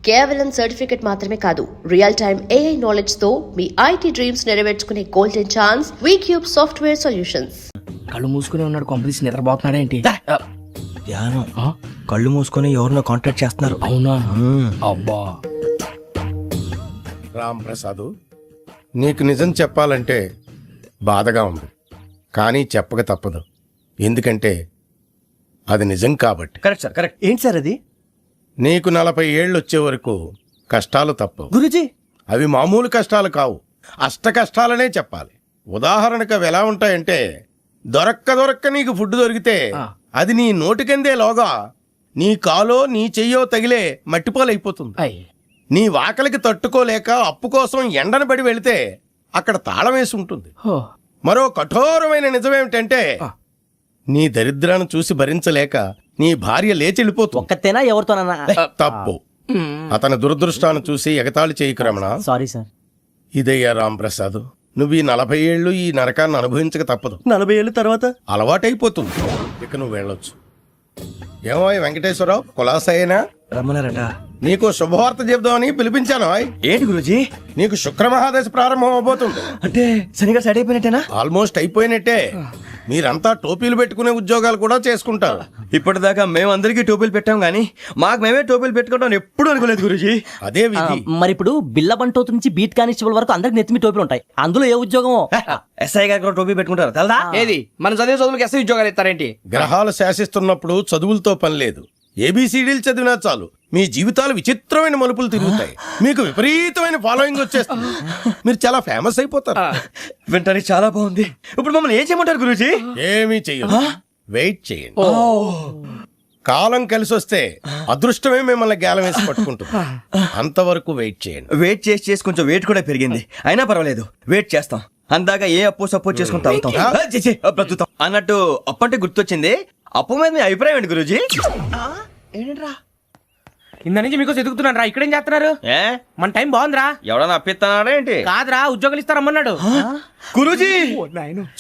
కేవలం సర్టిఫికెట్ మాత్రమే కాదు, రియల్ టైమ్ AI నాలెడ్జ్ తో మీ IT డ్రీమ్స్ నెరవేర్చుకునే golden chance Vcube software solutions. కళ్ళు మూసుకుని ఉన్నాడు, కంపెనీస్ నిద్రపోతున్నాడేంటి? ధ్యానం. కళ్ళు మూసుకొని ఎవరినో కాంటాక్ట్ చేస్తున్నారు. అవునా? అబ్బా రామ్ ప్రసాద్, నీకు నిజం చెప్పాలంటే బాధగా ఉంది, కానీ చెప్పక తప్పదు. ఎందుకంటే అది నిజం కాబట్టి. Correct sir, correct. ఏంటి సార్ అది? నీకు 40 ఏళ్ళు వచ్చే వరకు కష్టాలు తప్పవు గురూజీ. అవి మామూలు కష్టాలు కావు, అష్ట కష్టాలనే చెప్పాలి. ఉదాహరణకు అవి ఎలా ఉంటాయంటే, దొరక్క నీకు ఫుడ్ దొరికితే అది నీ నోటికందే లోగా నీ కాలో నీ చెయ్యో తగిలే మట్టిపాలైపోతుంది. నీ వాకలికి తట్టుకోలేక అప్పు కోసం ఎండను పడి వెళితే అక్కడ తాళం వేసి ఉంటుంది. మరో కఠోరమైన నిజమేమిటంటే, నీ దరిద్రాన్ని చూసి భరించలేక నీ భార్య లేచి వెళ్ళిపోతుంది. ఒక్కతేనా ఎవరితోనన్నా? తప్పు. అతని దురదృష్టాన్ని చూసి ఎగతాళి చేయకు రమణ. Sorry sir. ఇదయ్యా రాంప్రసాద్, నువ్వు ఈ 40 ఏళ్ళు ఈ నరకాన్ని అనుభవించక తప్పదు. 40 ఏళ్ళ తర్వాత అలవాటైపోతుంది. ఇక నువ్వు వెళ్ళొచ్చు. ఏమో వెంకటేశ్వరరావు, కులాసైనా రమ్మన్నారట. నీకు శుభవార్త చెబుదామని పిలిపించాను. ఏంటి గురూజీ? నీకు శుక్రమహాదశ ప్రారంభం అవబోతుంది. అంటే శనిగా సెట్ అయిపోయినట్టేనా? ఆల్మోస్ట్ అయిపోయినట్టే. మీరంతా టోపీలు పెట్టుకునే ఉద్యోగాలు కూడా చేసుకుంటారు. ఇప్పటిదాకా మేమందరికీ టోపీలు పెట్టాం గానీ మాకు మేమే టోపీలు పెట్టుకుంటాం ఎప్పుడు అనుకోలేదు గురూజీ. అదే విధి. మరి ఇప్పుడు బిల్ల బంటోతు నుంచి బీట్ కానిస్టేబుల్ వరకు అందరికి నెత్తిమి టోపీలు ఉంటాయి. అందులో ఏ ఉద్యోగం? ఎస్ఐ గారు కూడా టోపీ పెట్టుకుంటారు తెలదా? ఏది మన చదివే చదువులకు ఎస్ఐ ఉద్యోగాలు ఇస్తారేంటి? గ్రహాలు శాసిస్తున్నప్పుడు చదువులతో పని లేదు. ABCDలు చదివినా చాలు మీ జీవితాలు విచిత్రమైన మలుపులు తిరుగుతాయి. మీకు విపరీతమైన ఫాలోయింగ్ వచ్చేస్తుంది. మీరు చాలా ఫేమస్ అయిపోతారు. వింటానికి చాలా బాగుంది. ఇప్పుడు మమ్మల్ని ఏం చేయమంటారు గురూజీ? ఏమీ చెయ్యదు, వెయిట్ చేయండి. కాలం కలిసి వస్తే అదృష్టమే మిమ్మల్ని గేలం వేసి పట్టుకుంటుంది. అంతవరకు వెయిట్ చేయండి. వెయిట్ చేసి కొంచెం వెయిట్ కూడా పెరిగింది. అయినా పర్వాలేదు, వెయిట్ చేస్తాం. అందాక ఏ అప్పు సపోర్ట్ చేసుకుని తాగుతాం, బ్రతుకుతాం అన్నట్టు. అప్పు అంటే గుర్తొచ్చింది. అప్పు మీద మీ అభిప్రాయం ఏంటి గురూజీ? ఏంటరా ఇంత నుంచి మీకు ఎదుగుతున్నాను రా. ఇక్కడేం చేస్తున్నారు? మన టైం బాగుందిరా. ఎవడన్నా అప్పిస్తున్నాడా ఏంటి? కాదురా, ఉద్యోగాలు ఇస్తారమ్మన్నాడు గురూజీ.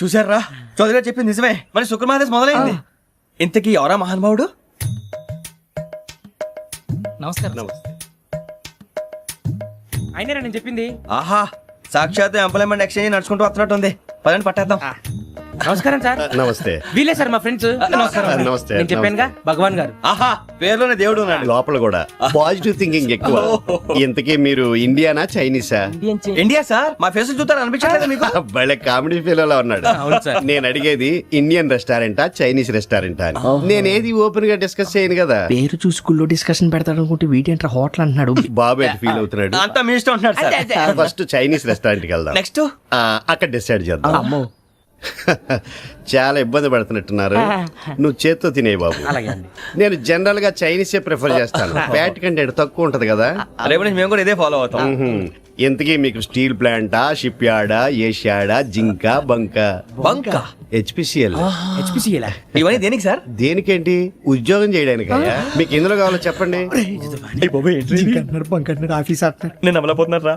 చూసారా, చౌదరిగా చెప్పింది నిజమే. మరి శుక్రమహాదశ మొదలైంది. ఇంతకీ ఎవరా మహానుభావుడు? నమస్కారం. అయినా నేను చెప్పింది. ఆహా, సాక్షాత్ ఎంప్లాయ్మెంట్ ఎక్స్చేంజ్ నడుచుకుంటూ వస్తున్నట్టు ఉంది. పదండి పట్టేద్దాం. నమస్కారం సార్. నమస్తే. వీలే సార్ మా ఫ్రెండ్స్. నమస్తే. నేను చెప్పానుగా, భగవాన్ గారు. ఆహా, పేర్లోనే దేవుడు ఉన్నాడు. లోపల కూడా పాజిటివ్ థింకింగ్ ఎక్కువ. ఇంతకీ మీరు ఇండియానా చైనీసా? India sir. మా ఫేస్ చూస్తారు అనిపించలేదు మీకు? భలే కామెడీ ఫీల్ అలా ఉన్నాడు. నేను అడిగేది ఇండియన్ రెస్టారెంటా చైనీస్ రెస్టారెంటా అని. నేనేది ఓపెన్ గా డిస్కస్ చేయను కదా. పేరు చూసుకుల్లో డిస్కషన్ పెడతాడు అనుకుంటే వీటేంట్రా హోటల్ అంటున్నాడు. బాబు ఎట్ ఫీల్ అవుతున్నాడు. అంతా మీ ఇష్టం అంటున్నాడు సార్. ఫస్ట్ చైనీస్ రెస్టారెంట్ కి వెళ్దాం. నెక్స్ట్ అక్కడ డిసైడ్ చేద్దాం. చాలా ఇబ్బంది పడుతున్నట్టున్నారు. నువ్వు చేత్తో తినే బాబు. నేను జనరల్ గా చైనీసే ప్రిఫర్ చేస్తాను. ఫ్యాట్ కంటెంట్ తక్కువ ఉంటది కదా. రేపు నుంచి మేము కూడా ఇదే ఫాలో అవుతాం. ఇంతకీ మీకు స్టీల్ ప్లాంటా, షిప్ యార్డా, ఏషియాడా, జింక, బంకా? HPCL. ఇవన్నీ దేనికి సార్? దేనికేంటి? ఉద్యోగం చేయడానికి. మీకు ఎందులో కావాలో చెప్పండి. నేను అమలపోతున్నారా?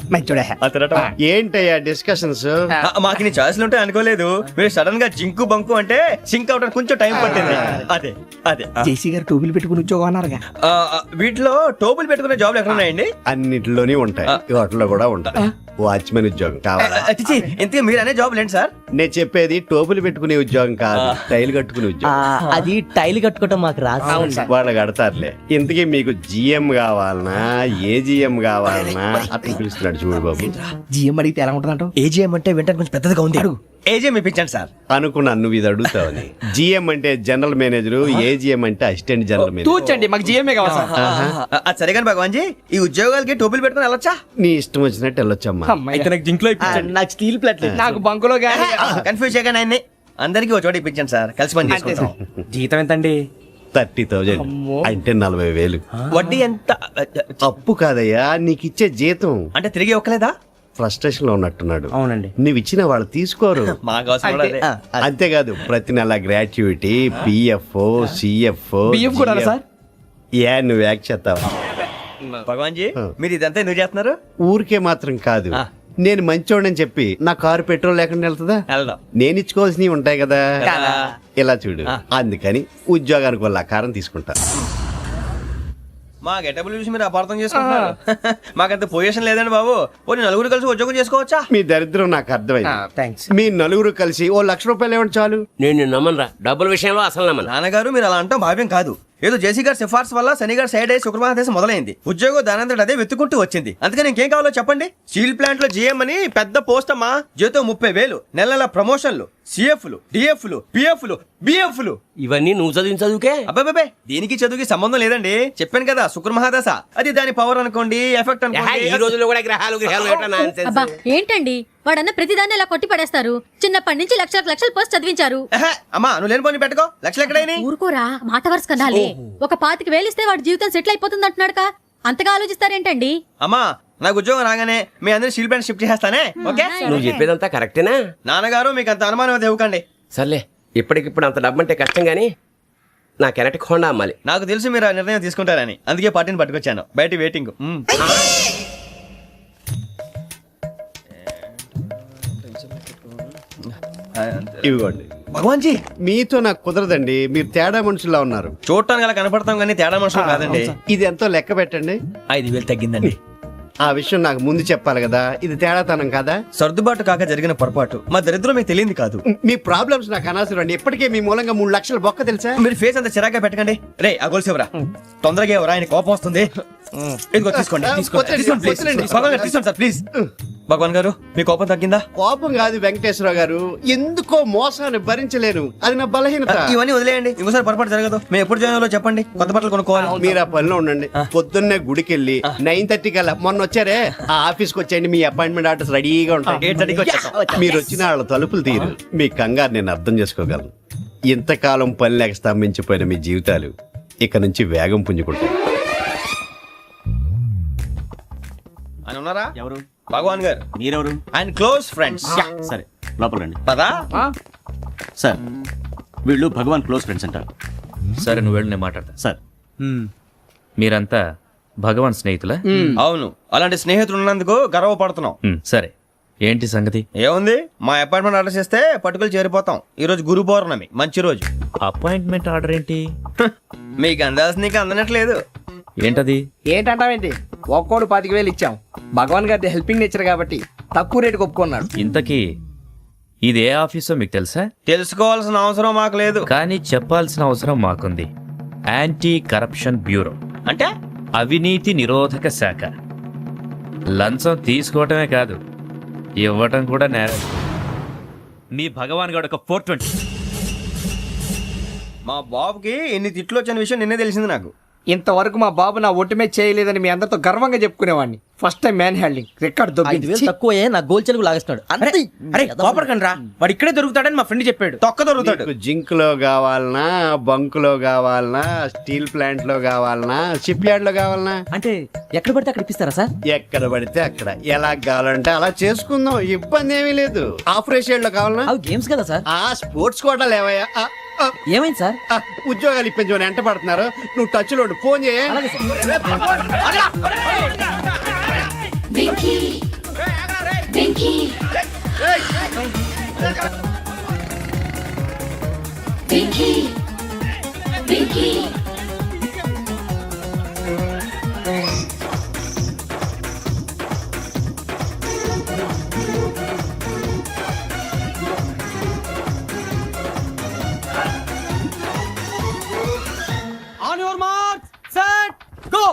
ఏంటయ్యా డిస్కషన్స్? మాకు నీ ఛాయిస్లు ఉంటాయి అనుకోలేదు. మీరు సడన్ గా జింకు బంకు అంటే సింక్ అవడానికి కొంచెం టైం పట్టింది. అదే అదే జేసీ గారు టోపీలు పెట్టుకుని ఉద్యోగం అన్నారుగా. వీటిలో టోపులు పెట్టుకునే జాబ్లు ఎక్కడ ఉన్నాయండి? అన్నిటిలోనే ఉంటాయి, వాటిలో కూడా ఉంటాయి. వాచ్మెన్ ఉద్యోగం కావాలా? ఇంతకీ మీరు అనే జాబ్ ఏంటి సార్? నేను చెప్పేది టోపులు పెట్టుకునే ఉద్యోగం కాదు, టైల్ కట్టుకునే ఉద్యోగం. అది టైల్ కట్టుకోవటం మాకు రాదు. వాళ్ళు కడతారులే. ఇంతకీ మీకు GM కావాలనా, AGM కావాలనా? అతను పిలుస్తున్నాడు చూడు బాబు. జిఎం అడిగితే ఎలా ఉంటుందంట? ఏజీఎం అంటే వింటానికి కొంచెం పెద్దదిగా ఉంది. ఏజీఎం ఇప్పించండి సార్. అనుకున్నాను నువ్వు ఇది అడుగుతావని. GM అంటే జనరల్ మేనేజర్, AGM అంటే అసిస్టెంట్ జనరల్ మేనేజర్. తూచండి, మాకు జిఎంఏ కావాలి సార్. అది సరే కానీ భగవాన్ జీ, ఈ ఉద్యోగాలకి టోపులు పెట్టుకుని వెళ్ళొచ్చా? నీ ఇష్టం వచ్చినట్టు వెళ్ళొచ్చమ్మా. అయితే నాకు జింక్లో ఇప్పించండి. నాకు స్టీల్ ప్లేట్, నాకు బంకులో గానీ. కన్ఫ్యూజ్ చేయగానే ఆయన్ని అందరికీ ఒక చోట ఇప్పించండి సార్. కలిసి పని చేసుకుంటాం. జీతం ఎంతండి? 30,000 అంటే 40,000. వడ్డీ ఎంత? అప్పు కాదయ్యా, నీకు ఇచ్చే జీతం. అంటే తిరిగి ఒక్కలేదా? ఫ్రస్ట్రేషన్ లో ఉన్నట్టున్నాడు. అవునండి. నువ్వు ఇచ్చిన వాళ్ళు తీసుకోరు. అంతేకాదు ప్రతి నెల గ్రాట్యుటీ, PF, CF కూడా సార్. నువ్వు యాక్ట్ చేస్తావా? భగవాన్ జీ, మీరు ఇదంతా ఎందుకు చేస్తున్నారు? ఊరికే మాత్రం కాదు, నేను మంచోడని చెప్పి నా కారు పెట్రోల్ లేకుండా వెళ్తుందా? నేను ఇచ్చుకోవాల్సినవి ఉంటాయి కదా. ఇలా చూడు, అందుకని ఉద్యోగానికి వాళ్ళ ఆకారం తీసుకుంటా. మా గెటబుల్ చూసి మీరు అపార్థం చేసుకుంటున్నారు. మాకంత పొజిషన్ లేదండి బాబు. పోనీ నలుగురు కలిసి ఉద్యోగం చేసుకోవచ్చా? మీ దరిద్రం నాకు అర్థమైంది. థ్యాంక్స్. మీ నలుగురు కలిసి ఓ ₹1,00,000 ఇవ్వండి చాలు. నేను నమ్మనరా, డబ్బుల విషయంలో అసలు నమ్మను. నాన్నగారు మీరు అలా అంటాం భావ్యం కాదు. ఏదో జేసీ గారి సిఫార్సు వల్ల శని గారు సైడ్ అయ్యి శుక్రవారం మొదలైంది. ఉద్యోగం దానంతటి అదే వెతుకుంటూ వచ్చింది. అందుకని ఇంకేం కావాలో చెప్పండి. స్టీల్ ప్లాంట్ లో జీఎం అని పెద్ద పోస్ట్ అమ్మా. జీతం 30,000, నెల నెల ప్రమోషన్లు, సిఎఫ్లు, డిఎఫ్లు, పిఎఫ్లు, బిఎఫ్లు. ఇవన్నీ నువ్వు చదివిన చదువుకే. అబ్బాబే దీనికి చదువుకి సంబంధం లేదండి. చెప్పాను కదా శుక్ర మహాదశ. అది దాని పవర్ అనుకోండి, ఎఫెక్ట్ ఈ అనుకోండి. రోజుల్లో కూడా గ్రహాలు ఏటా nonsense? అబ్బా ఏంటండి వాడన్న ప్రతిదాన్ని ఇలా కొట్టి పడేస్తారు. చిన్నప్పటి నుంచి లక్షలు పోస్ట్ చదివించారు. అమ్మా నువ్వు లేని పోనీ పెట్టుకో. లక్షలు ఎక్కడైనా ఊరుకోరా, మాట వరుస కదాలే. ఒక 25,000 ఇస్తే వాడి జీవితం సెటిల్ అయిపోతుంది అంటున్నాడుకా. అంతగా ఆలోచిస్తారేంటండి? అమ్మా నాకు ఉద్యోగం రాగానే మీ అందరినీ స్టీల్ ప్లాంట్ షిఫ్ట్ చేస్తానే. ఓకే నువ్వు చెప్పేదంతా కరెక్టేనా? నాన్నగారు మీకు అంత అనుమానం అది ఇవ్వకండి. సర్లే, ఇప్పటికిప్పుడు అంత డబ్బు అంటే కష్టం గానీ నా కెనటిక్ హోండా అమ్మాలి. నాకు తెలుసు మీరు ఆ నిర్ణయం తీసుకుంటారని, అందుకే పార్టీని పట్టుకొచ్చాను. బయట వెయిటింగ్. ఇవ్వండి. భగవాన్ జీ మీతో నాకు కుదరదండి. మీరు తేడా మనుషుల్లా ఉన్నారు. చూడటానికి అలా కనపడతాం కానీ తేడా మనుషులు కాదండి. ఇది ఎంతో లెక్క పెట్టండి. 5,000 తగ్గిందండి. ఆ విషయం నాకు ముందు చెప్పాలి కదా. ఇది తేడాతనం కదా. సర్దుబాటు కాక జరిగిన పొరపాటు. మా దరిద్రం మీకు తెలియంది కాదు. మీ ప్రాబ్లమ్స్ నాకు అనవసరం అండి. ఇప్పటికే మీ మూలంగా 3 లక్షల బొక్క తెలుసా. మీరు ఫేస్ అంత చిరాగ్గా పెట్టకండి. రే ఆ గొలుసు ఎవరా? తొందరగా ఎవరా? ఆయన కోపం వస్తుంది. ఇదిగో తీసుకోండి. తీసుకోండి ప్లీజ్. భగవాన్ గారు తీసుకోండి సార్ ప్లీజ్. భగవాన్ గారు మీ కోపం తగ్గిందా? కోపం కాదు వెంకటేశ్వర గారు, ఎందుకో మోసాన్ని భరించలేను. అది నా బలహీనత. ఇవన్నీ వదిలేయండి. ఇంకోసారి పొరపాటు జరగదు. మేము ఎప్పుడు జాయిన్ అవ్వాలో చెప్పండి. కొత్త బట్టలు కొనుక్కోవాలి. మీరు ఆ పనిలో ఉండండి. పొద్దున్నే గుడికి వెళ్ళి 9:30 కల్లా, మొన్న వచ్చారే ఆ ఆఫీస్కి వచ్చేయండి. మీ అపాయింట్మెంట్ ఆర్డర్స్ రెడీగా ఉంటాయి. 8:30కి వచ్చేస్తాం. మీరు వచ్చిన వాళ్ళ తలుపులు తీరు. మీ కంగారు నేను అర్థం చేసుకోగలను. ఇంతకాలం పని లేక స్తంభించిపోయిన మీ జీవితాలు ఇక నుంచి వేగం పుంజుకుంటాయి. ఆయన ఉన్నారా? ఎవరు? భగవాన్ గారు. మీరెవరు? ఆయన క్లోజ్ ఫ్రెండ్స్. సరే లోపల రండి. పదా సార్ వీళ్ళు భగవాన్ క్లోజ్ ఫ్రెండ్స్ అంటారు. సరే నువ్వు వెళ్ళి నేను మాట్లాడతా. సార్ మీరంతా భగవాన్ స్నేహితులా? అవును, అలాంటి స్నేహితులు ఉన్నందుకు గర్వపడుతున్నాం. సరే ఏంటి సంగతి? ఏముంది, మా అపాయింట్మెంట్ ఆర్డర్ చేస్తే పట్టుకులు చేరిపోతాం. ఈ రోజు గురు పౌర్ణమి, మంచి రోజు. అపాయింట్మెంట్ ఆర్డర్ ఏంటి? మీకు అందాల్సిన నీకు అందనట్లేదు. ఏంటది? ఏంటంటావేంటి? ఒక్కోడు 25,000 ఇచ్చాం. భగవాన్ గారి హెల్పింగ్ నేచర్ కాబట్టి తక్కువ రేటుకి ఒప్పుకున్నాడు. ఇంతకీ ఇది ఏ ఆఫీసో మీకు తెలుసా? తెలుసుకోవాల్సిన అవసరం మాకు లేదు, కానీ చెప్పాల్సిన అవసరం మాకుంది. యాంటీ కరప్షన్ బ్యూరో అంటే అవినీతి నిరోధక శాఖ. లంచం తీసుకోవటమే కాదు, ఇవ్వటం కూడా నేరం. మీ భగవాన్ గారు ఒక 420. మా బాబుకి ఎన్ని తిట్లు వచ్చిన విషయం నిన్నే తెలిసింది నాకు. ఇంతవరకు మా బాబు నా ఒట్టుమే చేయలేదని మీ అందరితో గర్వంగా చెప్పుకునేవాడిని. First time man handing record 5,000 తక్కువే నా గోల్ చెలుగు లాగేస్తున్నాడు. అరే కోపడకండి రా, వాడు ఇక్కడే దొరుకుతాడని మా ఫ్రెండ్ చెప్పాడు. తొక్క దొరుకుతాడు. మీకు జింక్ లో కావాలనా, బంక్ లో కావాలనా, స్టీల్ ప్లాంట్ లో కావాలనా, షిప్ యార్డ్ లో కావాలనా? అంటే ఎక్కడ పడితే అక్కడ ఇప్పిస్తారా సార్? ఎక్కడ పడితే అక్కడ, ఎలా కావాలంటే అలా చేసుకుందాం. ఇబ్బంది ఏమీ లేదు. ఆపరేషన్ లో కావాలనా? అవి గేమ్స్ కదా సార్. ఆ స్పోర్ట్స్ కోటా లేవయ్యా. ఏమైంది సార్? ఉద్యోగాలు ఇప్పించమని ఎంట పడుతున్నారు. నువ్వు టచ్ లో ఫోన్ చేయ. On your mark set go.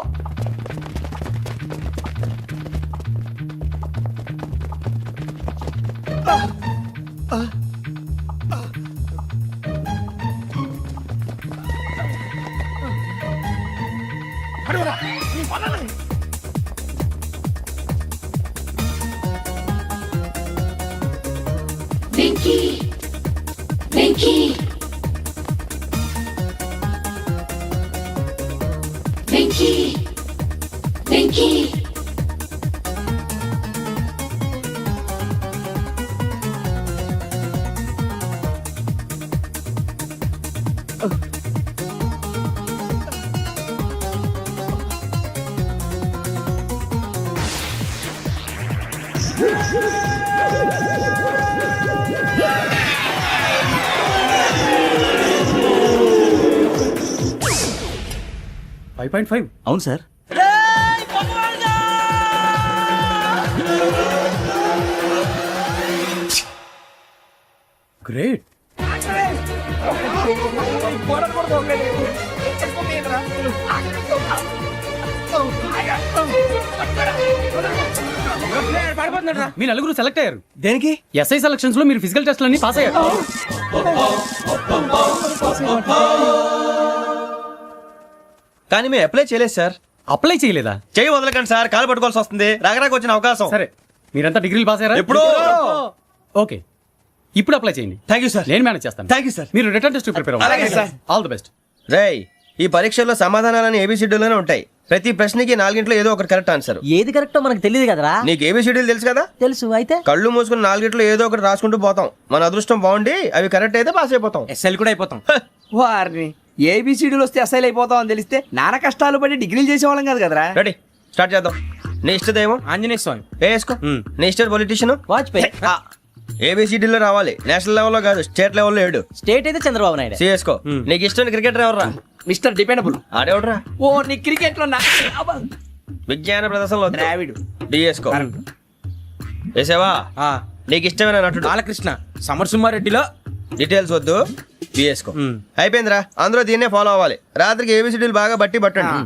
5.5. అవును సార్. గ్రేట్. మీ నలుగురు సెలెక్ట్ అయ్యారు. దేనికి? ఎస్ఐ సెలక్షన్స్ లో మీరు ఫిజికల్ టెస్ట్ అన్ని పాస్ అయ్యారు. కానీ మేము అప్లై చేయలేదు సార్. అప్లై చేయలేదా? చెయ్యి వదలకండి సార్, కాలు పట్టుకోవాల్సి వస్తుంది. రాగరాకు వచ్చిన అవకాశం. సరే, మీరంతా డిగ్రీలు పాస్ అయ్యారా? ఎప్పుడో. ఓకే, ఇప్పుడు అప్లై చేయండి. Thank you sir. నేను మేనేజ్ చేస్తాను. Thank you sir. మీరు రిటర్న్ టెస్ట్ ప్రిపేర్ అలాగే సార్. All the best. రేయ్, ఈ పరీక్షల్లో సమాధానాలని ఏబిసిడ్యూల్లోనే ఉంటాయి. ప్రతి ప్రశ్నకి 4 ఏదో ఒకటి కరెక్ట్ ఆన్సర్. ఏది కరెక్టో మనకు తెలియదు కదరా. నీకు ఏబిసిడ్యూల్ తెలుసు కదా? తెలుసు. అయితే కళ్ళు మూసుకుని 4 ఏదో ఒకటి రాసుకుంటూ పోతాం. మన అదృష్టం బాగుండి అవి కరెక్ట్ అయితే పాస్ అయిపోతాం. ఎస్ఎల్ కూడా అయిపోతాం. వారిని ఏబిసిడీలు వస్తే అసైల్ అయిపోతాం అని తెలిస్తే నాన్న కష్టాలు పడి డిగ్రీలు చేసేవాళ్ళం కాదు కదరా. రెడీ, స్టార్ట్ చేద్దాం. నీ ఇష్టదేమో ఆంజనేయ స్వామి. వేసుకో. నీ ఇష్ట పొలిటీషియన్ వాజ్పేయి. ఏబిసిడీలో రావాలి, నేషనల్ లెవెల్లో కాదు, స్టేట్ లెవెల్లో 7. స్టేట్ అయితే చంద్రబాబు నాయుడు. సిఎస్కో. నీకు ఇష్టం క్రికెటర్ ఎవర్రా? Mister dependable. ఆడేవడరా? ఓ నీ క్రికెట్ లో విజ్ఞాన ప్రదర్శనలో ద్రావిడు. డిఎస్కో. వేసావా? నీకు ఇష్టమైన నటుడు? బాలకృష్ణ. సమర్సింహారెడ్డిలో డీటెయిల్స్ వద్దు, బిఎస్కో. అయిపోయిందిరా. అందరూ దీన్నే ఫాలో అవ్వాలి. రాత్రికి ఏబిసిడీలు బాగా బట్టి పట్టండి.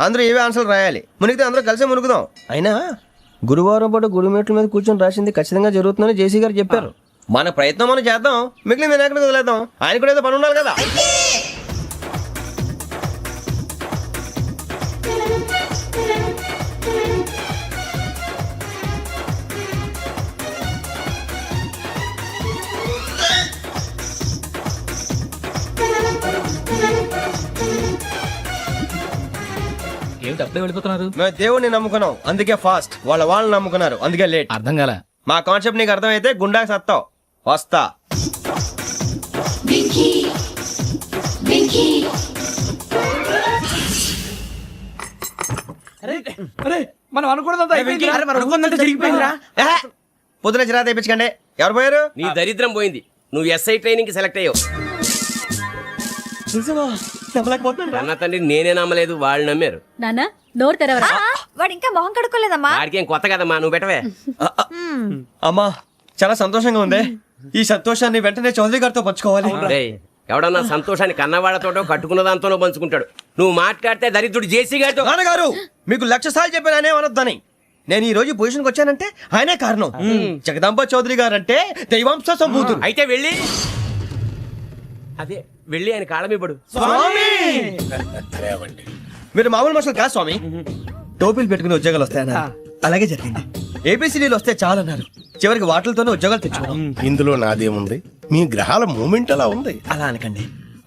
అందరూ ఏవే ఆన్సర్లు రాయాలి. మునిగితే అందరూ కలిసి మునుగుదాం. అయినా గురువారం పాటు గురుమేట్ల మీద కూర్చొని రాసింది ఖచ్చితంగా జరుగుతుందని జేసీ గారు చెప్పారు. మన ప్రయత్నం మనం చేద్దాం, మిగిలింది నేను ఎక్కడికి వదిలేద్దాం. ఆయన కూడా ఏదో పని ఉండాలి కదా. ఏమిటి అప్పుడే వెళ్ళిపోతున్నారు? మేము దేవుడిని నమ్ముకున్నాం, అందుకే ఫాస్ట్. వాళ్ళని నమ్ముకున్నారు, అందుకే లేట్. అర్థం కాలే. మా కాన్సెప్ట్ నీకు అర్థమైతే గుండా సత్తావు. వస్తా. మనం అనుకున్నదంతా అయిపోయింది. అనుకుందంటే జరిగిపోయిందిరా. పొద్దున చిరా తెప్పించకండి. ఎవరు పోయారు? నీ దరిద్రం పోయింది. నువ్వు ఎస్ఐ ట్రైనింగ్ కి సెలెక్ట్ అయ్యావు. అన్న తండ్రి నేనే నమ్మలేదు, వాళ్ళు నమ్మారు. నాన్న నోరు తెరవరా. వాడు ఇంకా మొహం కడుక్కోలేదమ్మా. వాడికి ఏం కొత్త కదమ్మా, నువ్వు పెట్టవే. అమ్మా, చాలా సంతోషంగా ఉంది. ఈ సంతోషాన్ని వెంటనే చౌదరి గారితో పంచుకోవాలి. డేయ్, ఎవడన్నా సంతోషాన్ని కన్నవాళ్లతోటో కట్టుకున్న దాంతోనో పంచుకుంటాడు. నువ్వు మాట్లాడితే దరిద్రుడు జేసీ గారితో. నాన్నగారు, మీకు 1,00,000 సార్లు చెప్పాను అనే అనొద్దని. నేను ఈ రోజు పొజిషన్కి వచ్చానంటే ఆయనే కారణం. జగదాంబ చౌదరి గారు అంటే దైవాంశ సంభూతుడు. అయితే వెళ్ళి అదే వెళ్ళి ఆయన కాళ్ళమివ్వడు. స్వామి, మీరు మామూలు మనుషులు కాదు స్వామి. టోపీలు పెట్టుకుని ఉద్యోగాలు వస్తాయన్నారు, అలాగే జరిగింది. ఏబిసిడీలు వస్తే చాలన్నారు, చివరికి వాటిలతోనే ఉద్యోగాలు తెచ్చుకున్నాం. ఇందులో నాదేముంది? మీ గ్రహాల మూమెంట్ అలా ఉంది. అలా అనకండి,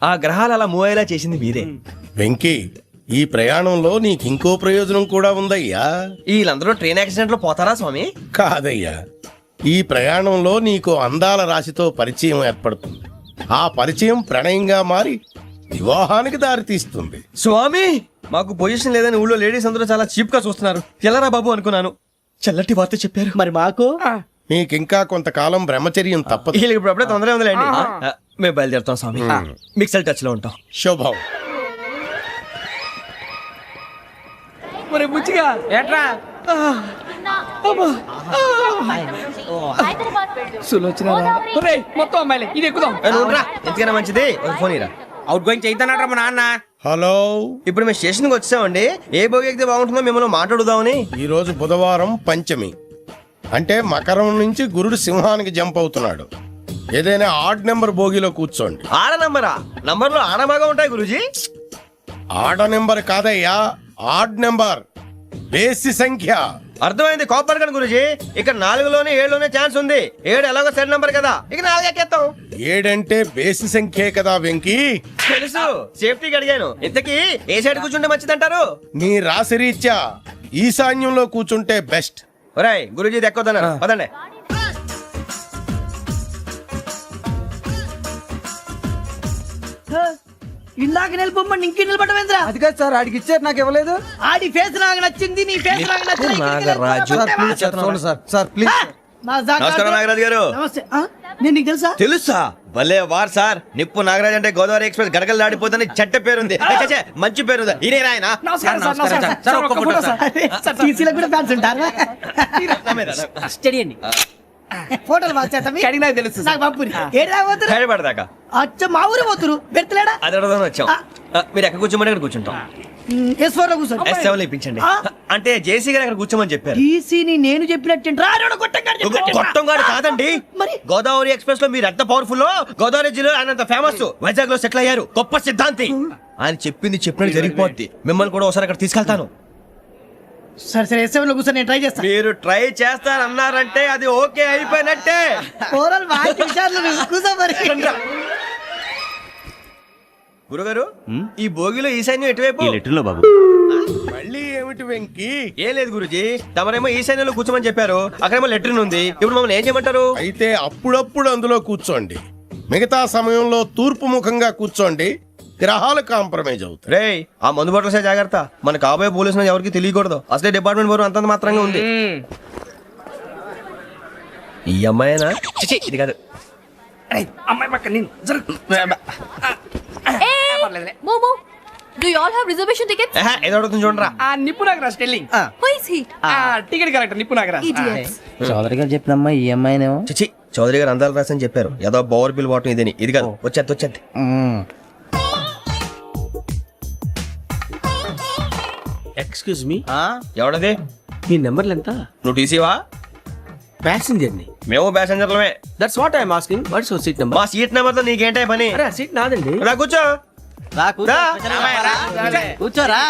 ఆ గ్రహాలు అలా మూవ్ అయ్యేలా చేసింది మీరే. వెంకీ, ఈ ప్రయాణంలో నీకు ఇంకో ప్రయోజనం కూడా ఉందయ్యా. వీళ్ళందరూ ట్రైన్ యాక్సిడెంట్ లో పోతారా స్వామి? కాదయ్యా, ఈ ప్రయాణంలో నీకు అందాల రాశితో పరిచయం ఏర్పడుతుంది. ఆ పరిచయం ప్రణయంగా మారి వివాహానికి దారితీస్తుంది. స్వామి, మాకు పొజిషన్ లేదని ఊళ్ళో లేడీస్ అందరూ చాలా చీప్ గా చూస్తున్నారు. ఎలారా బాబు అనుకున్నాను. చల్లటి వార్త చెప్పారు. మరి మాకు నీకింకా కొంతకాలం బ్రహ్మచర్యం తప్పదు. వీళ్ళకి ఇప్పుడు అప్పుడే తొందరగా ఉందిలేండి. మేము బయలుదేరుతాం స్వామి. మిక్సెల్ టచ్ లో ఉంటాం. శుభం. మరి బుచ్చిగా ఏట్రా? సులోచన మొత్తం అమ్మాయిలే, ఇది ఎక్కుదాం. ఎందుకైనా మంచిది ఒక ఫోన్ ఇరా. అవుట్ గోయింగ్ చేద్దానట్రా మా నాన్న. హలో, ఇప్పుడు మేము స్టేషన్కి వచ్చామండి. ఏ బోగి ఎక్కితే బాగుంటుందో మిమ్మల్ని మాట్లాడుదామని. ఈరోజు బుధవారం పంచమి, అంటే మకరం నుంచి గురుడు సింహానికి జంప్ అవుతున్నాడు. ఏదైనా ఆడ్ నెంబర్ బోగిలో కూర్చోండి. ఆడ నంబరా? నంబర్లో ఆడ బాగా ఉంటాయి గురూజీ. ఆడ నెంబర్ కాదయ్యా, ఆడ్ నెంబర్, బేసి సంఖ్య. అర్థమైంది, కాపర్ కానీ గురూజీ. ఇక్కడ 4లోనే 7లోనే ఛాన్స్ ఉంది. 7 ఎలాగో సెడ్ నంబర్ కదా, ఇక 4 ఎక్కేస్తాం. 7 అంటే బేసి సంఖ్యే కదా వెంకీ. తెలుసు, సేఫ్టీకి అడిగాను. ఇంతకీ ఏ సైడ్ కూర్చుంటే మంచిదంటారు? నీ రాశి రీత్యా ఈశాన్యంలో కూర్చుంటే బెస్ట్. ఒరాయ్, గురూజీ దెక్కొద్దన్నారు, పదండి. ఇందాక నిలబొమ్మని ఇంకే నిలబడమేంద్రా? అది కాదు సార్, ఆడికి ఇచ్చారు, నాకు ఇవ్వలేదు. ఆడి ఫేస్ నాకు నచ్చింది, నీ ఫేస్ నాకు నచ్చింది. నమస్కారం నాగరాజు గారు. నమస్తే. నేను నీకు తెలుసా? తెలుసా? భలే వార్ సార్. నిప్పు నాగరాజ్ అంటే గోదావరి ఎక్స్ప్రెస్ గడగలు దాడిపోతుంది చెట్ట పేరుంది. ఛే, ఛే, మంచి పేరు. ఇదే ఆయన కూడా ఫ్యాన్స్ ఉంటారా? స్టడీ అండి. ఫోటోలు కడిగి నాకు తెలుసు. నాకు పంపుని ఏడా పోతురు? హైదరాబాద్ అచ్చ మా ఊరు పోతురు. పెడతలేడా? అది అడగదామని వచ్చాం. మీరు ఎక్కడ కూర్చోమని అక్కడ కూర్చుంటాం. S4 లో కూర్చో. S7 ఇప్పించండి. అంటే జేసీ గారు అక్కడ కూర్చోమని చెప్పారు. టీసీని నేను చెప్పినట్టు గొట్టంగాడు కాదండి. మరి గోదావరి ఎక్స్ప్రెస్ లో మీరు ఎంత పవర్ఫుల్, గోదావరి జిల్లా ఆయన ఫేమస్, వైజాగ్ లో సెటిల్ అయ్యారు, గొప్ప సిద్ధాంతి. ఆయన చెప్పింది చెప్పినట్టు జరిగిపోద్ది. మిమ్మల్ని కూడా ఒకసారి అక్కడ తీసుకెళ్తాను. సరే S7 లో కూర్చొని నేను ట్రై చేస్తాను. మీరు ట్రై చేస్తారన్నారంటే అది ఓకే అయిపోయినట్టే. ఓవరాల్ వాటి విషయాలు కూర్చో మరి. గురుగారు ఈ భోగిలో ఈశాన్యం ఎటువైపు? ఈ లెటర్లో బాబు. మళ్ళీ ఏమిటి వెంకీ? ఏం లేదు గురుజీ, తమరేమో ఈశాన్యంలో కూర్చోమని చెప్పారు, అక్కడేమో లెటర్ ఉంది. ఇప్పుడు మమ్మల్ని ఏం చేయమంటారు? అయితే అప్పుడప్పుడు అందులో కూర్చోండి, మిగతా సమయంలో తూర్పు ముఖంగా కూర్చోండి. గ్రహాలు కాంప్రమైజ్ అవుతాయి. రే ఆ మందు బట్టలసే జాగ్రత్త. మన కాబోయే పోలీసులు ఎవరికి తెలియకూడదు. అసలే డిపార్ట్మెంట్ బోరు అంతంత మాత్రంగా ఉంది. ఈ అమ్మాయినా? చిచి, ఇది కాదు. అమ్మాయి పక్క నేను మోమో do you all have reservation tickets? ఏదో అడుగుతుంది చూడరా. Nippu Nagaraj telling. Who is he? Ticket correct Nippu Nagaraj. Idiots. Chowdary గారు చెప్పినమ్మా ఈ అమ్మాయినేమో. చిచి, చౌదరి గారు అందాలు రాసని చెప్పారు. ఏదో బోర్ బిల్ వాటం ఇదని. ఇది కాదు. వచ్చేది. Excuse me, ఎవడది? మీ నెంబర్లు ఎంత? నువ్వు టీసీవా? ప్యాసింజర్ ని. మేము ప్యాసెంజర్లమే. That's what I'm asking. What's your seat number? మా సీట్ నెంబర్ తో నీకేంటే పని? అరే సీట్ నాదండి. రా కూర్చో. రా. కూర్చోరా.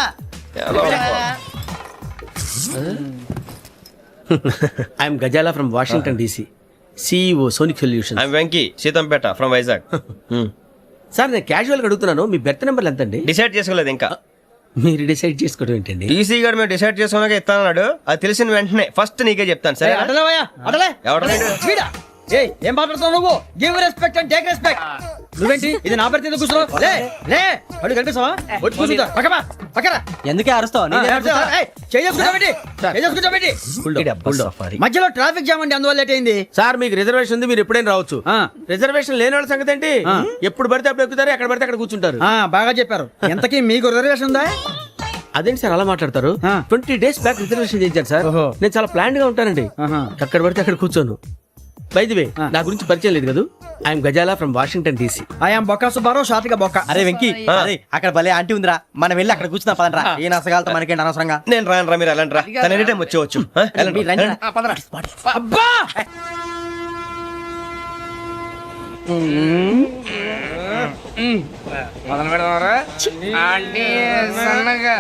I'm Ghazala from Washington DC, CEO sonic solution. I'm Venky, Seethampeta from Vizag. Sir నేను క్యాజువల్ గా అడుగుతున్నాను, మీ బెర్త్ నెంబర్లు ఎంత అండి? డిసైడ్ చేసుకోలేదు ఇంకా. మీరు డిసైడ్ చేసుకోవడం ఏంటండి? టీసీ గారు మేము డిసైడ్ చేసుకున్నాక ఇస్తానన్నాడు. అది తెలిసిన వెంటనే ఫస్ట్ నీకే చెప్తాను. సరే ఏం మాట్లాడుతావు నువ్వు? Give respect and take respect. నువ్వేంటి ఇది నా పరిస్థితి ఎందుకు కూర్చున్నావు? లే అడుగు కనిపిస్తావా? వచ్చి కూర్చుంటా. పక్కరా. ఎందుకే అరుస్తావు? మధ్యలో ట్రాఫిక్ జామ్ అండి, అందువల్ల లేట్ అయింది. సార్ మీకు రిజర్వేషన్ ఉంది, మీరు ఎప్పుడైనా రావచ్చు. రిజర్వేషన్ లేని వాళ్ళ సంగతి ఏంటి? ఎప్పుడు పడితే అప్పుడు ఎక్కుతారు, ఎక్కడ పడితే అక్కడ కూర్చుంటారు. బాగా చెప్పారు. ఎంతకీ మీకు రిజర్వేషన్ ఉందా? అదేంటి సార్ అలా మాట్లాడతారు? 20 days బ్యాక్ రిజర్వేషన్ చేయించారు సార్. నేను చాలా ప్లాన్డ్ గా ఉంటానండి. అక్కడ పడితే అక్కడ కూర్చోను. బై ది వే, నా గురించి పరిచయం లేదు కదా. I'm Ghazala from Washington DC. I'm Bokka Subbarao, షాతిక బొక్క. అరే వెంకీ, అక్కడ భలే ఆంటీ ఉందిరా, మనం వెళ్ళి అక్కడ కూర్చున్నా పదనరా. ఏ నసగాలతో మనకేంటి అనవసరంగా. నేను రాను రా, మీరు ఎలాంటి రా. తన ఎనీ టైం వచ్చేవచ్చు. అబ్బా మొదలు పెడదామరా? సన్నగా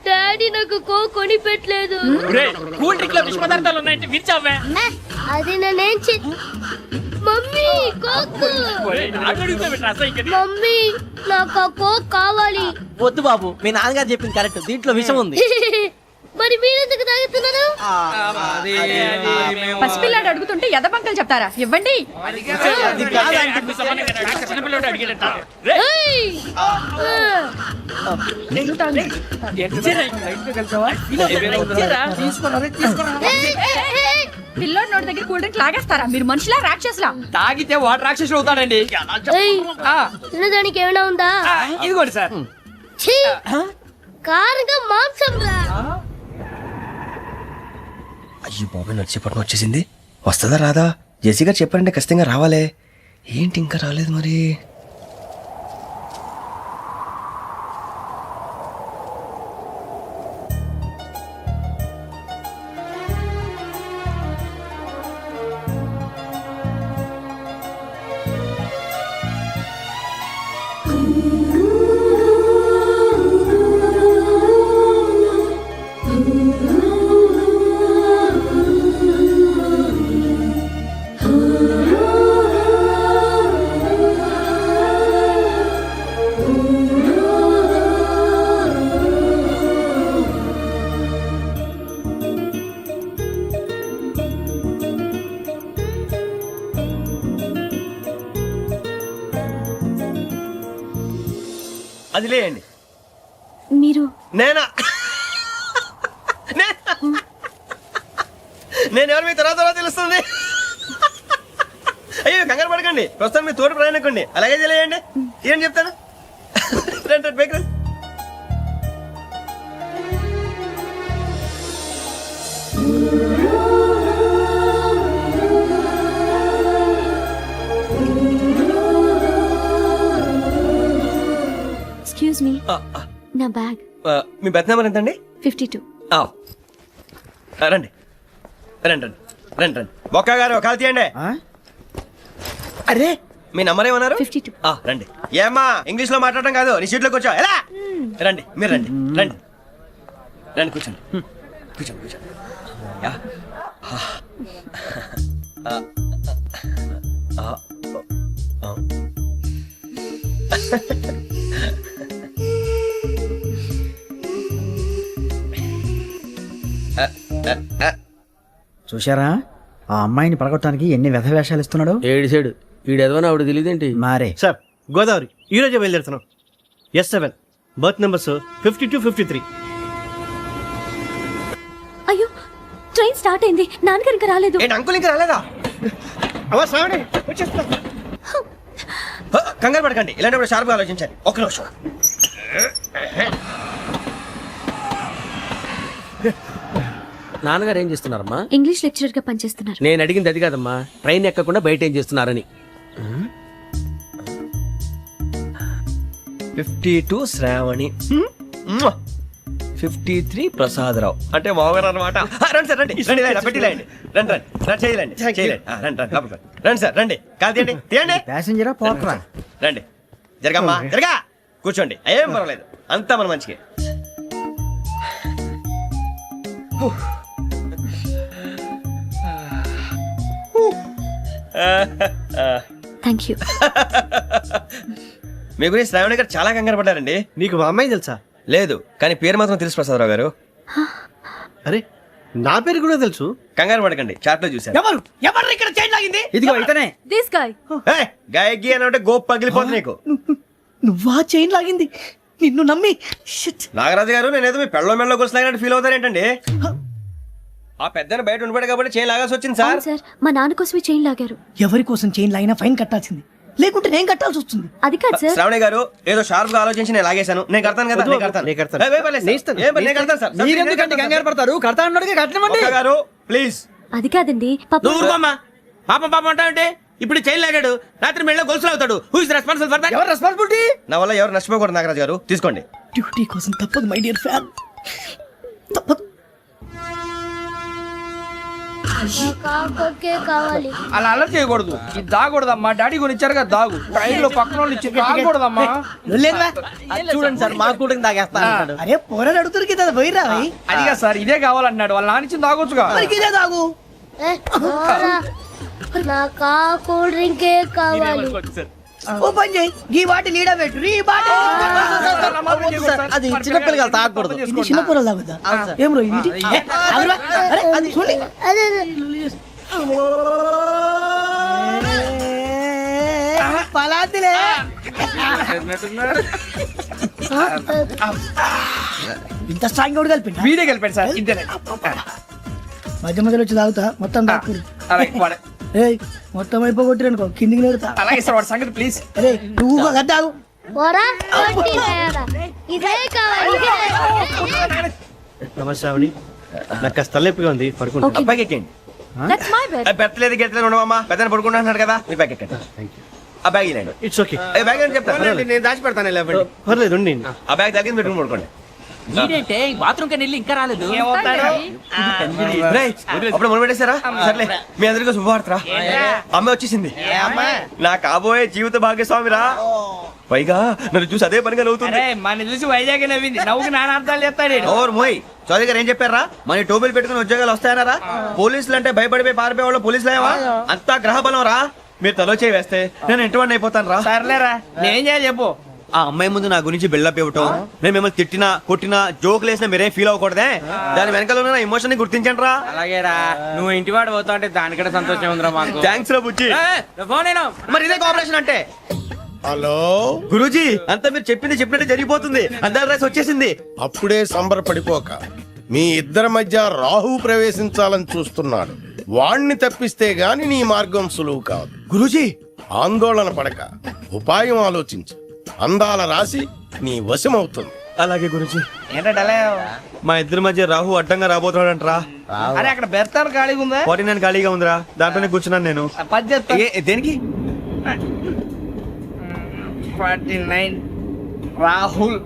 డాడీ నాకు కోక్ కొని పెట్టలేదు. కూల్ డ్రింక్ లో విష పదార్థాలు ఉన్నాయంటే విరిచావే. అది నేనేం మమ్మీ కోక్. మమ్మీ నాకు ఆ కోక్ కావాలి. వద్దు బాబు, మీ నాన్నగారు చెప్పింది కరెక్ట్, దీంట్లో విషయం ఉంది. మరి మీరెందుకు తాగుతున్నారు? పసిపిల్లాడు అడుగుతుంటే ఎదబంకలు చెప్తారా? ఇవ్వండి. పిల్లోడి నోటి దగ్గర కూల్ డ్రింక్ లాగేస్తారా? మీరు మనుషులా రాక్షసులా? తాగితే వాడు రాక్షసుడు అవుతాడండి. తినడానికి ఏమైనా ఉందా? ఇదిగోండి సార్. కారంగా మాంసం రా. అయ్యో బాబాయ్, నడిచేపట్నం వచ్చేసింది. వస్తుందా రాదా? జెసి గారు చెప్పారంటే ఖచ్చితంగా రావాలే. ఏంటి ఇంకా రాలేదు మరి? అది లేయండి. మీరు నేనా? నేను ఎవరు మీ తర్వాత తెలుస్తుంది. అయ్యో కంగారు పడకండి, ప్రస్తుతం మీ తోటి ప్రయాణకండి. అలాగే తెలియండి. ఏం చెప్తాను. రండి బైక్ రండి. ఎక్స్క్యూజ్ మీ, నా బ్యాగ్. మీ బెత్ నెంబర్ ఎంతండి? 52. రండి రండి రండి రండి రండి. బొక్క గారు కాల్ తీయండి. అరే మీ నంబర్ ఏమన్నారు? 52. రండి. ఏమ్మా ఇంగ్లీష్ లో మాట్లాడటం కాదు, నీ సీట్లోకి వచ్చావు. ఎలా రండి, మీరు రండి రండి రండి, కూర్చోండి కూర్చోండి కూర్చోండి. యా. చూశారా ఆ అమ్మాయిని పడగొట్టడానికి ఎన్ని వ్యధ వేషాలు ఇస్తున్నాడు. ఏడు సైడు వీడు ఎదవని ఆవిడ తెలియదేంటి. మారే సార్ గోదావరి ఈ రోజే బయలుదేరుతున్నాం. S7 berth numbers 52, 53. అయ్యో, ట్రైన్ స్టార్ట్ అయింది. నాన్నగారు ఇంకా రాలేదు. ఏంటి అంకుల్ ఇంకా రాలేదా? కంగారు పడకండి, ఇలాంటప్పుడు షార్ప్గా ఆలోచించండి. ఒక్క నిమిషం. నాన్నగారు ఏం చేస్తున్నారమ్మా? ఇంగ్లీష్ లెక్చరర్ గా పనిచేస్తున్నారు. నేను అడిగింది అది కాదమ్మా, ట్రైన్ ఎక్కకుండా బయట ఏం చేస్తున్నారని. 52 శ్రావణి, 53 ప్రసాదరావు అంటే మామగారు అనమాట. రండి సార్ రండి రండి, పెట్టి రండి రండి రండి రండి, చేయలేండి చేయలేండి. రండి రండి లోపలికి రండి సార్, రండి కాదు తీయండి తీయండి. ప్యాసింజరా పోట్రా. రండి జరగమ్మా జరగా, కూర్చోండి. ఏం పర్వాలేదు, అంతా మన మంచిగా. Thank you. మీ గురించి శ్రావణి గారు చాలా కంగారు పడ్డారండి. నీకు మా అమ్మాయి తెలుసా? లేదు, కానీ పేరు మాత్రం తెలుసు ప్రసాదరావు గారు. అరే నా పేరు కూడా తెలుసు. కంగారు పడకండి, చాట్ లో చూశాను. ఎవరు ఎవరు ఇక్కడ చైన్ లాగింది? ఇదిగో ఇతనే. This guy. గాయకి అని అంటే గోప్ పగిలిపోతుంది నీకు. నువ్వా చైన్ లాగింది? నిన్ను నమ్మి. నాగరాజు గారు, నేనేదో మీ పెళ్ళ మెళ్ళలో గురిసిలాగినట్టు ఫీల్ అవుతారు ఏంటండి? ఆ పెద్దని బయట ఉండిపోయాడు కాబట్టి చైన్ లాగాల్సి వచ్చింది సార్. సార్, మా నాన్న కోసమే చైన్ లాగారు. ఎవరి కోసం చైన్ లాగినా ఫైన్ కట్టాల్సింది, లేకుంటే నేను కట్టాల్సి వస్తుంది. అది కాదు సార్. శ్రావణి గారు ఏదో షార్ప్ గా ఆలోచించి నేను లాగేశాను. నేను కడతాను కదా, నేను కడతాను. నేను కడతాను సార్. మీరెందుకంటే కంగారు పడతారు? కడతా అన్నాడుగా కట్టమండి. ఒక్క గారు ప్లీజ్. అది కాదండి, పాపం. నువ్వు ఊరుకోమ్మా. పాపం పాపం అంటావంటే ఇప్పుడు చైన్ లాగాడు, రాత్రి మెళ్ళ గొలుసులు అవుతాడు. Who is responsible for that? ఎవరు రెస్పాన్సిబిలిటీ? నా వల్ల ఎవరు నష్టపోకూడదు నాగరాజు గారు, తీసుకోండి. డ్యూటీ కోసం తప్పదు మై డియర్ ఫ్యాన్, తప్పదు. అలా అలర్ట్ చేయకూడదు. ఇది దాగకూడదమ్మా. డాడీ కొని ఇచ్చారు కదా దాగు. ట్రైన్ లో పక్కన వాళ్ళు ఇచ్చి దాగకూడదమ్మా. చూడండి సార్, మా కూడా తాగేస్తా. అరే పోరాడు అడుగుతారు కదా, పోయిరా. అదిగా సార్, ఇదే కావాలన్నాడు. వాళ్ళ నాన్న ఇచ్చింది తాగొచ్చుగా. ఇదే తాగు. కూల్ డ్రింకే కావాలి. ఓ పని చేయి, ఈ బాటి లీడ పెట్టు. ఈ బాటి అది చిన్నపిల్లలు తాగకూడదు. ఇది చిన్నపిల్లలు తాగుతా. ఏం రో ఇది? అరే అది చూడండి. పలాతిలే. ఇంత స్ట్రాంగ్ కూడా కలిపి వీడే కలిపాడు సార్. ఇంతేనే మధ్య మధ్యలో వచ్చి తాగుతా. మొత్తం తాగు. మొత్తం అయిపోగొట్టిరనుకో కిందికి నేడుతా. అలాగే సార్, వాడి సంగతి ప్లీజ్. అరే నువ్వు కద్దాగు. నమస్తే ఆవిడ, నాకు కాస్త తలెప్పిగా ఉంది, పడుకుంటా. Okay. అబ్బాయికి ఎక్కండి. That's my bed. పెట్టలేదు గెట్టలేదు ఉండవమ్మా, పెద్దని పడుకుంటున్నాడు కదా, మీ బ్యాగ్ ఎక్కండి. ఆ బ్యాగ్ ఇలాండి. It's okay. బ్యాగ్ అని చెప్తాను, నేను దాచి పెడతాను. పర్లేదు, ఆ బ్యాగ్ తగ్గింది పెట్టుకుని పడుకోండి. బాత్రూమ్ కి వెళ్ళి ఇంకా రాలేదు. అప్పుడు మొదలు పెట్టేశారా? సర్లే, మీ అందరికీ శుభవార్తరా. అమ్మ వచ్చేసింది, నా కాబోయే జీవిత భాగ్యస్వామిరా. పైగా నన్ను చూసి అదే పనిగా నవ్వుతుంది. మన చూసి వైజాగ్ నవ్వింది. నవ్వుకి నాన్న అర్థాలు చెప్తాడు. ఓర్ మోయ్, చౌదరి గారు ఏం చెప్పారా? మన టోబీలు పెట్టుకుని ఉద్యోగాలు వస్తాయన్నారా? పోలీసులు అంటే భయపడిపోయి పారిపోయే వాళ్ళు పోలీసులేవా? అంతా గ్రహ బలం రా. మీరు తలో చేయి వేస్తే నేను ఇంటివాడిని అయిపోతాను రా. సర్లేరా, నేనేం చేయాలి చెప్పు. ఆ అమ్మాయి ముందు నా గురించి బిల్డప్ ఇవ్వటం, నేను మిమ్మల్ని తిట్టినా కొట్టినా జోకులు వేసినా మీరేం ఫీల్ అవ్వకూడదే. దాని వెనకాల ఉన్న ఎమోషన్ ని గుర్తించండి రా. అలాగేరా, నువ్వు ఇంటివాడు పోతా అంటే దానికంటే సంతోషం ఉందిరా మాకు. థ్యాంక్స్ రా బుజ్జి. ఫోన్ మరి ఇదే కోఆపరేషన్ అంటే. హలో గురూజీ అంతా మీరు చెప్పింది చెప్పినట్టు జరిగిపోతుంది అందాల రైస్ వచ్చేసింది. అప్పుడే సంబరపడిపోక మీ ఇద్దరి మధ్య రాహు ప్రవేశించాలని చూస్తున్నాడు. వాణ్ణి తప్పిస్తే గాని నీ మార్గం సులువు కాదు. గురూజీ ఆందోళన పడక ఉపాయం ఆలోచించు. అందాల రాశి నీ వశమవుతుంది. అలాగే గురూజీ. ఏంటంటే మా ఇద్దరి మధ్య రాహు అడ్డంగా రాబోతున్నాడంట్రా. అరే అక్కడ బెర్తాను ఖాళీగా ఉందా? 49 ఖాళీగా ఉందిరా, దాంట్లోనే కూర్చున్నాను నేను. పది చెప్తా. దేనికి? 49 రాహుల్.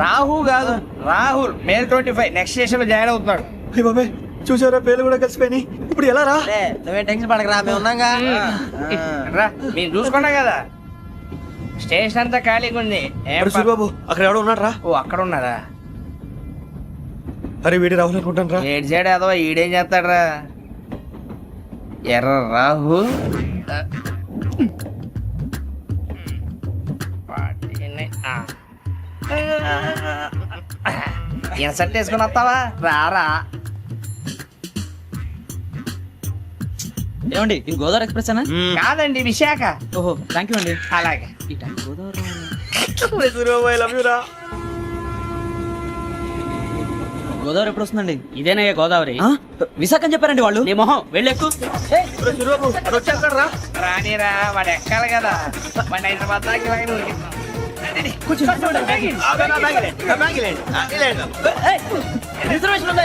రాహు కాదు రాహుల్. మే 25 నెక్స్ట్ స్టేషన్ లో జాయిన్ అవుతున్నాడు. అయ్య బాబాయ్ చూసారా, పేర్లు కూడా కలిసిపోయినాయి. ఇప్పుడు ఎలా రా? నువ్వే టెన్షన్ పడకరా, మేము ఉన్నాగా. రా మీరు చూసుకున్నా కదా, స్టేషన్ అంతా ఖాళీగా ఉంది. అరే సూరిబాబు అక్కడ ఎవడో ఉన్నాడు రా. ఓ అక్కడ ఉన్నారా? అరే వీడి రాహుల్ అనుకుంటాను రా. ఏడు సైడ్ ఏదో ఈడేం చేస్తాడరా? ఎర్ర రాహు. ఇన్సర్ట్ వేసుకుని వస్తావా? రారా. ఏమండి ఇది గోదావరి ఎక్స్ప్రెస్ అనా? కాదండి విశాఖ. ఓహో థ్యాంక్ యూ అండి. అలాగే. సూరిబాబు ఐ లవ్ యు రా. గోదావరి ఎప్పుడు వస్తుందండి? ఇదేనయ్యా గోదావరి. విశాఖ అని చెప్పారండి వాళ్ళు. నీ మొహం వెళ్ళెక్కు. సూరిబాబు అక్కడ వచ్చేస్తాడు రా. రానిరా, వాడు ఎక్కాలి కదా. వాడు హైదరాబాద్ దాకా ఇలాగే ఉరికిస్తాం. రిజర్వేషన్ ఉందా?